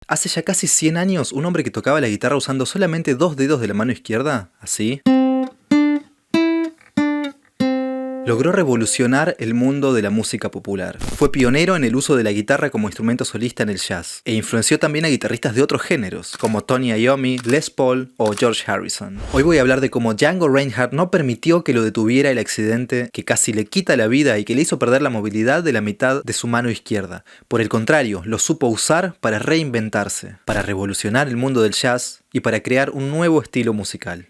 Hace ya casi 100 años, un hombre que tocaba la guitarra usando solamente 2 dedos de la mano izquierda, así, logró revolucionar el mundo de la música popular. Fue pionero en el uso de la guitarra como instrumento solista en el jazz, e influenció también a guitarristas de otros géneros, como Tony Iommi, Les Paul o George Harrison. Hoy voy a hablar de cómo Django Reinhardt no permitió que lo detuviera el accidente que casi le quita la vida y que le hizo perder la movilidad de la mitad de su mano izquierda. Por el contrario, lo supo usar para reinventarse, para revolucionar el mundo del jazz y para crear un nuevo estilo musical.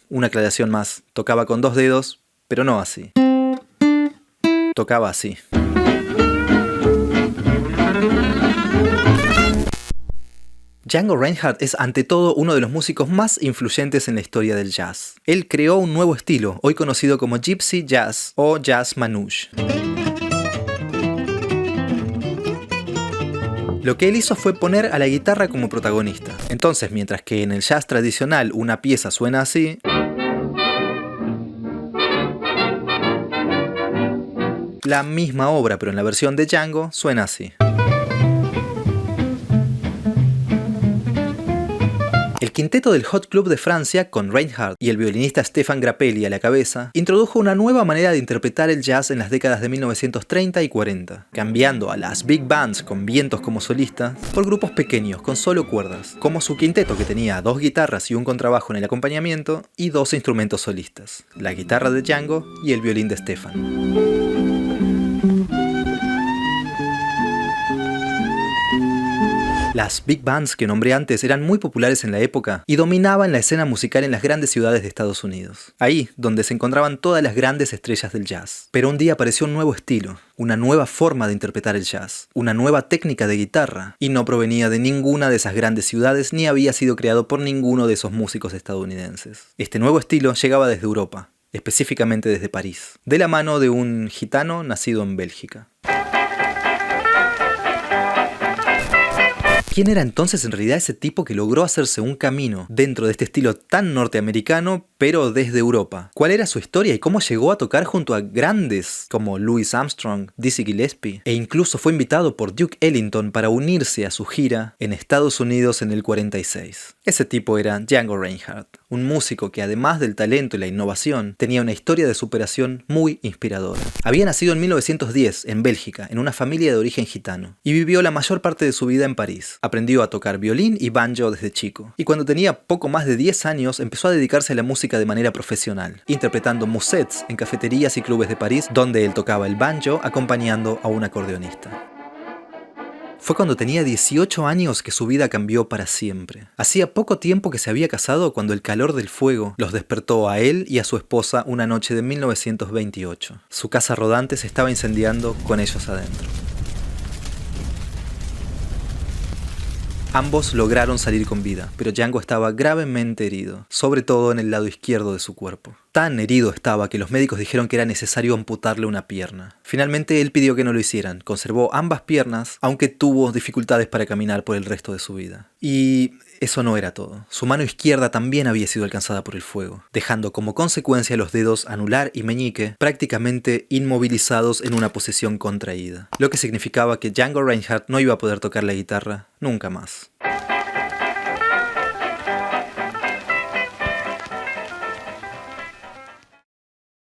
Una aclaración más, tocaba con 2 dedos, pero no así. Tocaba así. Django Reinhardt es ante todo uno de los músicos más influyentes en la historia del jazz. Él creó un nuevo estilo, hoy conocido como Gypsy Jazz o Jazz Manouche. Lo que él hizo fue poner a la guitarra como protagonista. Entonces, mientras que en el jazz tradicional una pieza suena así, la misma obra, pero en la versión de Django, suena así. El quinteto del Hot Club de Francia, con Reinhardt y el violinista Stéphane Grappelli a la cabeza, introdujo una nueva manera de interpretar el jazz en las décadas de 1930 y 40, cambiando a las big bands con vientos como solistas por grupos pequeños con solo cuerdas, como su quinteto que tenía 2 guitarras y un contrabajo en el acompañamiento y 2 instrumentos solistas, la guitarra de Django y el violín de Stéphane. Las big bands que nombré antes eran muy populares en la época y dominaban la escena musical en las grandes ciudades de Estados Unidos. Ahí, donde se encontraban todas las grandes estrellas del jazz. Pero un día apareció un nuevo estilo, una nueva forma de interpretar el jazz, una nueva técnica de guitarra, y no provenía de ninguna de esas grandes ciudades ni había sido creado por ninguno de esos músicos estadounidenses. Este nuevo estilo llegaba desde Europa, específicamente desde París, de la mano de un gitano nacido en Bélgica. ¿Quién era entonces en realidad ese tipo que logró hacerse un camino dentro de este estilo tan norteamericano, pero desde Europa? ¿Cuál era su historia y cómo llegó a tocar junto a grandes como Louis Armstrong, Dizzy Gillespie? E incluso fue invitado por Duke Ellington para unirse a su gira en Estados Unidos en el 46. Ese tipo era Django Reinhardt, un músico que además del talento y la innovación, tenía una historia de superación muy inspiradora. Había nacido en 1910 en Bélgica, en una familia de origen gitano, y vivió la mayor parte de su vida en París. Aprendió a tocar violín y banjo desde chico, y cuando tenía poco más de 10 años empezó a dedicarse a la música de manera profesional, interpretando musets en cafeterías y clubes de París donde él tocaba el banjo acompañando a un acordeonista. Fue cuando tenía 18 años que su vida cambió para siempre. Hacía poco tiempo que se había casado cuando el calor del fuego los despertó a él y a su esposa una noche de 1928. Su casa rodante se estaba incendiando con ellos adentro. Ambos lograron salir con vida, pero Django estaba gravemente herido, sobre todo en el lado izquierdo de su cuerpo. Tan herido estaba que los médicos dijeron que era necesario amputarle una pierna. Finalmente él pidió que no lo hicieran, conservó ambas piernas, aunque tuvo dificultades para caminar por el resto de su vida. Y eso no era todo. Su mano izquierda también había sido alcanzada por el fuego, dejando como consecuencia los dedos anular y meñique prácticamente inmovilizados en una posición contraída, lo que significaba que Django Reinhardt no iba a poder tocar la guitarra nunca más.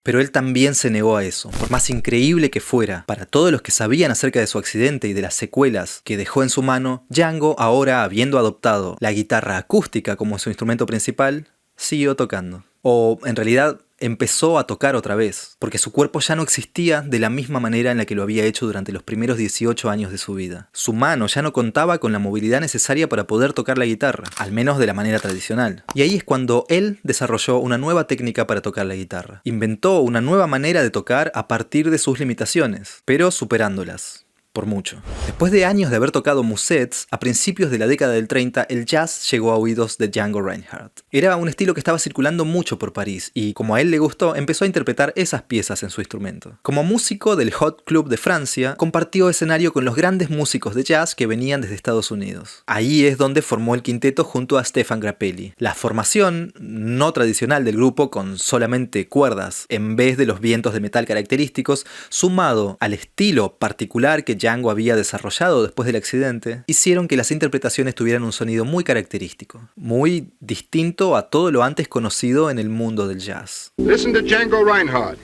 Pero él también se negó a eso, por más increíble que fuera. Para todos los que sabían acerca de su accidente y de las secuelas que dejó en su mano, Django, ahora habiendo adoptado la guitarra acústica como su instrumento principal, siguió tocando. O, en realidad, empezó a tocar otra vez, porque su cuerpo ya no existía de la misma manera en la que lo había hecho durante los primeros 18 años de su vida. Su mano ya no contaba con la movilidad necesaria para poder tocar la guitarra, al menos de la manera tradicional. Y ahí es cuando él desarrolló una nueva técnica para tocar la guitarra. Inventó una nueva manera de tocar a partir de sus limitaciones, pero superándolas. Por mucho. Después de años de haber tocado musets, a principios de la década del 30, el jazz llegó a oídos de Django Reinhardt. Era un estilo que estaba circulando mucho por París y, como a él le gustó, empezó a interpretar esas piezas en su instrumento. Como músico del Hot Club de Francia, compartió escenario con los grandes músicos de jazz que venían desde Estados Unidos. Ahí es donde formó el quinteto junto a Stéphane Grappelli. La formación no tradicional del grupo, con solamente cuerdas en vez de los vientos de metal característicos, sumado al estilo particular que Django había desarrollado después del accidente hicieron que las interpretaciones tuvieran un sonido muy característico, muy distinto a todo lo antes conocido en el mundo del jazz. Listen to Django Reinhardt.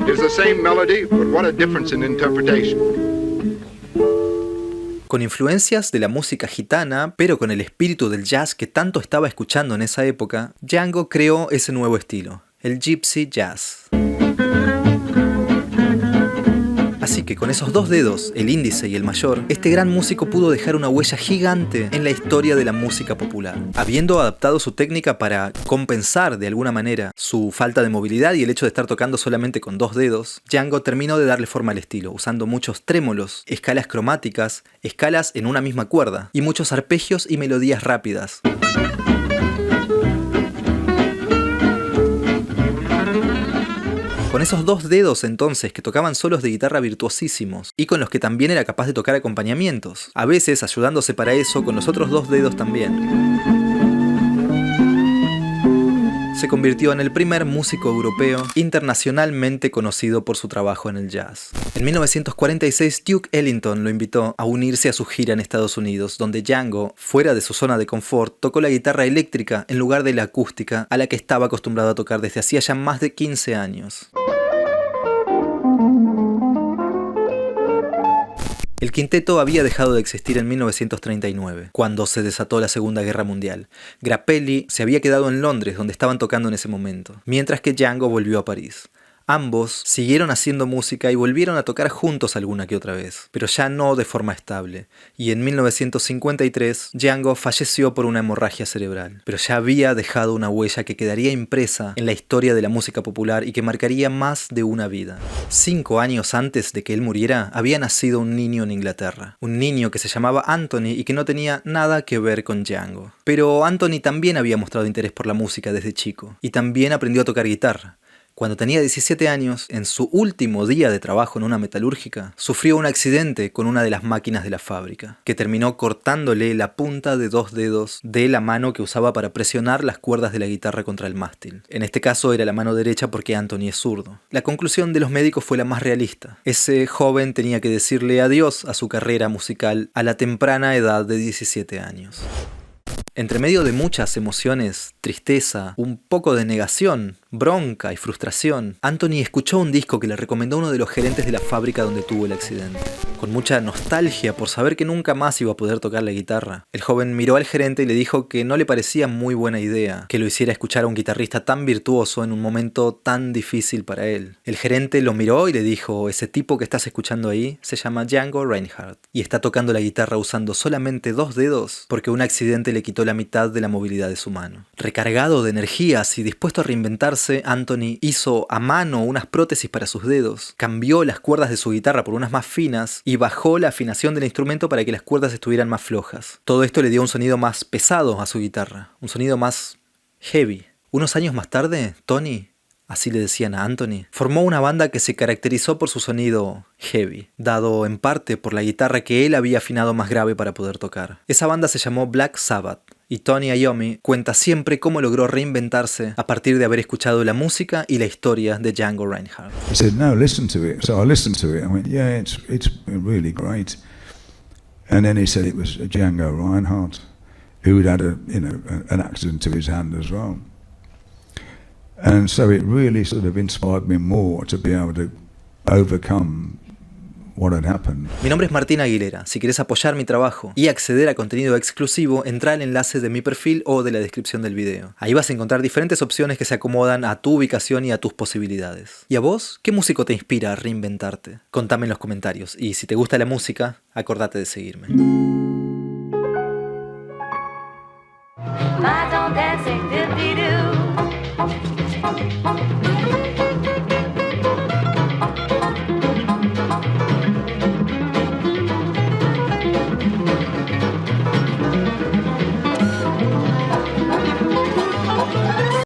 It's the same melody, but what a difference in interpretation. Con influencias de la música gitana, pero con el espíritu del jazz que tanto estaba escuchando en esa época, Django creó ese nuevo estilo, el Gypsy Jazz. Así que con esos dos dedos, el índice y el mayor, este gran músico pudo dejar una huella gigante en la historia de la música popular. Habiendo adaptado su técnica para compensar de alguna manera su falta de movilidad y el hecho de estar tocando solamente con dos dedos, Django terminó de darle forma al estilo, usando muchos trémolos, escalas cromáticas, escalas en una misma cuerda, y muchos arpegios y melodías rápidas. Con esos dos dedos entonces que tocaban solos de guitarra virtuosísimos y con los que también era capaz de tocar acompañamientos, a veces ayudándose para eso con los otros dos dedos también. Se convirtió en el primer músico europeo internacionalmente conocido por su trabajo en el jazz. En 1946 Duke Ellington lo invitó a unirse a su gira en Estados Unidos, donde Django, fuera de su zona de confort, tocó la guitarra eléctrica en lugar de la acústica a la que estaba acostumbrado a tocar desde hacía ya más de 15 años. El quinteto había dejado de existir en 1939, cuando se desató la Segunda Guerra Mundial. Grappelli se había quedado en Londres, donde estaban tocando en ese momento, mientras que Django volvió a París. Ambos siguieron haciendo música y volvieron a tocar juntos alguna que otra vez, pero ya no de forma estable. Y en 1953, Django falleció por una hemorragia cerebral, pero ya había dejado una huella que quedaría impresa en la historia de la música popular y que marcaría más de una vida. 5 años antes de que él muriera, había nacido un niño en Inglaterra. Un niño que se llamaba Anthony y que no tenía nada que ver con Django. Pero Anthony también había mostrado interés por la música desde chico, y también aprendió a tocar guitarra. Cuando tenía 17 años, en su último día de trabajo en una metalúrgica, sufrió un accidente con una de las máquinas de la fábrica, que terminó cortándole la punta de 2 dedos de la mano que usaba para presionar las cuerdas de la guitarra contra el mástil. En este caso era la mano derecha porque Anthony es zurdo. La conclusión de los médicos fue la más realista. Ese joven tenía que decirle adiós a su carrera musical a la temprana edad de 17 años. Entre medio de muchas emociones, tristeza, un poco de negación, bronca y frustración, Anthony escuchó un disco que le recomendó uno de los gerentes de la fábrica donde tuvo el accidente. Con mucha nostalgia por saber que nunca más iba a poder tocar la guitarra, el joven miró al gerente y le dijo que no le parecía muy buena idea que lo hiciera escuchar a un guitarrista tan virtuoso en un momento tan difícil para él. El gerente lo miró y le dijo: ese tipo que estás escuchando ahí se llama Django Reinhardt y está tocando la guitarra usando solamente 2 dedos porque un accidente le quitó la mitad de la movilidad de su mano. Recargado de energías y dispuesto a reinventarse, Anthony hizo a mano unas prótesis para sus dedos, cambió las cuerdas de su guitarra por unas más finas y bajó la afinación del instrumento para que las cuerdas estuvieran más flojas. Todo esto le dio un sonido más pesado a su guitarra, un sonido más heavy. Unos años más tarde, Tony, así le decían a Anthony, formó una banda que se caracterizó por su sonido heavy, dado en parte por la guitarra que él había afinado más grave para poder tocar. Esa banda se llamó Black Sabbath, y Tony Iommi cuenta siempre cómo logró reinventarse a partir de haber escuchado la música y la historia de Django Reinhardt. He said, "No, listen to it." So I listened to it. I went, "Yeah, it's really great." And then he said it was Django Reinhardt, who'd had an accident to his hand as well. And so it really sort of inspired me more to be able to overcome what had happened. Mi nombre es Martín Aguilera. Si quieres apoyar mi trabajo y acceder a contenido exclusivo, entra al enlace de mi perfil o de la descripción del video. Ahí vas a encontrar diferentes opciones que se acomodan a tu ubicación y a tus posibilidades. ¿Y a vos? ¿Qué músico te inspira a reinventarte? Contame en los comentarios. Y si te gusta la música, acordate de seguirme. My don't dancing, dip-dee-doo.